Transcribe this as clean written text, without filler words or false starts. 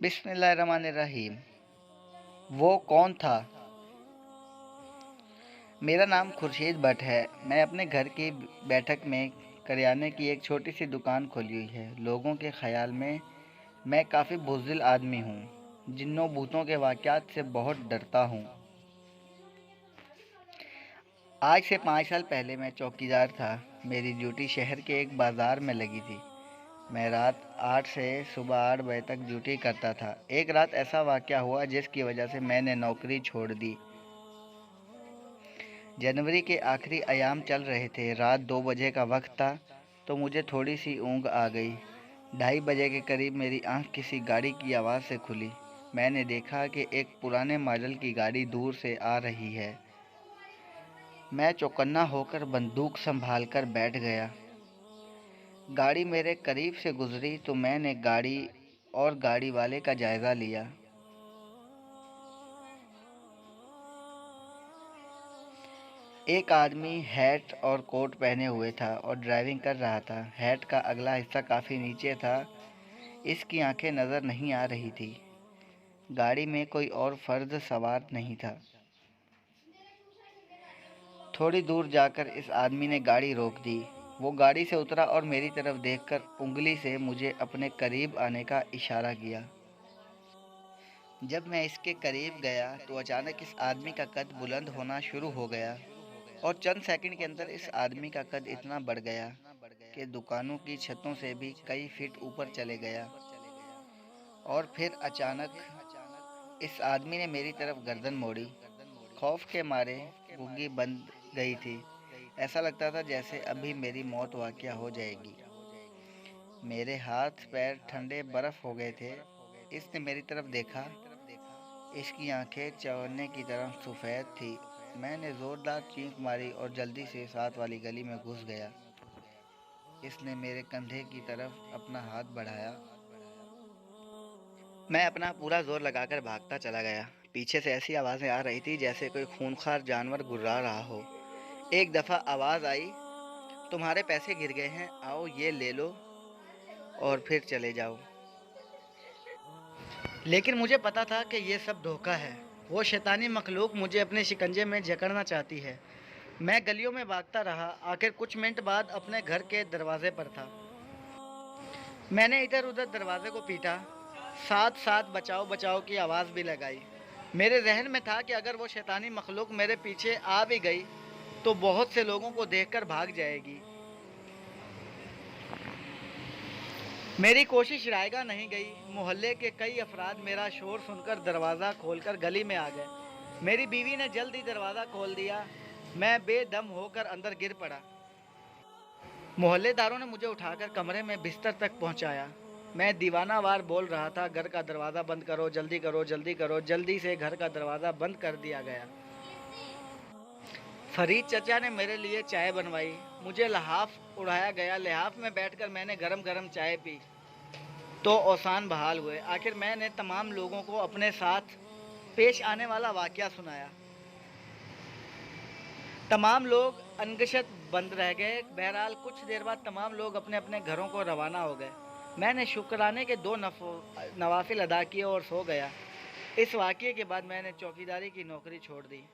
बिस्मिल्लाहिर्रहमानिर्रहीम। वो कौन था? मेरा नाम खुर्शीद भट्ट है। मैं अपने घर की बैठक में करियाने की एक छोटी सी दुकान खोली हुई है। लोगों के ख्याल में मैं काफ़ी बुज़दिल आदमी हूँ। जिन्नों भूतों के वाक़यात से बहुत डरता हूँ। आज से 5 साल पहले मैं चौकीदार था। मेरी ड्यूटी शहर के एक बाज़ार में लगी थी। मैं रात 8 से सुबह 8 बजे तक ड्यूटी करता था। एक रात ऐसा वाक़या हुआ जिसकी वजह से मैंने नौकरी छोड़ दी। जनवरी के आखिरी अयाम चल रहे थे। रात 2 बजे का वक्त था तो मुझे थोड़ी सी ऊँघ आ गई। 2:30 बजे के करीब मेरी आँख किसी गाड़ी की आवाज़ से खुली। मैंने देखा कि एक पुराने मॉडल की गाड़ी दूर से आ रही है। मैं चौकन्ना होकर बंदूक संभाल कर बैठ गया। गाड़ी मेरे करीब से गुजरी तो मैंने गाड़ी और गाड़ी वाले का जायज़ा लिया। एक आदमी हैट और कोट पहने हुए था और ड्राइविंग कर रहा था। हैट का अगला हिस्सा काफ़ी नीचे था। इसकी आंखें नज़र नहीं आ रही थी। गाड़ी में कोई और फर्द सवार नहीं था। थोड़ी दूर जाकर इस आदमी ने गाड़ी रोक दी। वो गाड़ी से उतरा और मेरी तरफ देखकर उंगली से मुझे अपने करीब आने का इशारा किया। जब मैं इसके करीब गया तो अचानक इस आदमी का कद बुलंद होना शुरू हो गया और चंद सेकंड के अंदर इस आदमी का कद इतना बढ़ गया कि दुकानों की छतों से भी कई फीट ऊपर चले गया। और फिर अचानक इस आदमी ने मेरी तरफ गर्दन मोड़ी। खौफ के मारे गूंगी बंद गई थी। ऐसा लगता था जैसे अभी मेरी मौत वाक़या हो जाएगी। मेरे हाथ पैर ठंडे बर्फ़ हो गए थे। इसने मेरी तरफ देखा। इसकी आंखें चवन्ने की तरह सफ़ेद थी। मैंने ज़ोरदार चीख मारी और जल्दी से साथ वाली गली में घुस गया। इसने मेरे कंधे की तरफ अपना हाथ बढ़ाया। मैं अपना पूरा जोर लगाकर भागता चला गया। पीछे से ऐसी आवाज़ें आ रही थी जैसे कोई खूंखार जानवर गुर्रा रहा हो। एक दफ़ा आवाज़ आई, तुम्हारे पैसे गिर गए हैं, आओ ये ले लो और फिर चले जाओ। लेकिन मुझे पता था कि ये सब धोखा है। वो शैतानी मखलूक मुझे अपने शिकंजे में जकड़ना चाहती है। मैं गलियों में भागता रहा। आखिर कुछ मिनट बाद अपने घर के दरवाजे पर था। मैंने इधर उधर दरवाजे को पीटा, साथ साथ बचाओ बचाओ की आवाज़ भी लगाई। मेरे जहन में था कि अगर वो शैतानी मखलूक मेरे पीछे आ भी गई तो बहुत से लोगों को देखकर भाग जाएगी। मेरी कोशिश रायगा नहीं गई। मोहल्ले के कई अफराद मेरा शोर सुनकर दरवाज़ा खोलकर गली में आ गए। मेरी बीवी ने जल्दी दरवाज़ा खोल दिया। मैं बेदम होकर अंदर गिर पड़ा। मोहल्लेदारों ने मुझे उठाकर कमरे में बिस्तर तक पहुंचाया। मैं दीवानावार बोल रहा था, घर का दरवाज़ा बंद करो, जल्दी करो, जल्दी करो। जल्दी से घर का दरवाज़ा बंद कर दिया गया। फरीद चचा ने मेरे लिए चाय बनवाई। मुझे लिहाफ उड़ाया गया। लिहाफ में बैठकर मैंने गरम गरम चाय पी तो औसान बहाल हुए। आखिर मैंने तमाम लोगों को अपने साथ पेश आने वाला वाक़या सुनाया। तमाम लोग अनगिनत बंद रह गए। बहरहाल कुछ देर बाद तमाम लोग अपने अपने घरों को रवाना हो गए। मैंने शुक्राने के 2 नवाफिल अदा किए और सो गया। इस वाक़ये के बाद मैंने चौकीदारी की नौकरी छोड़ दी।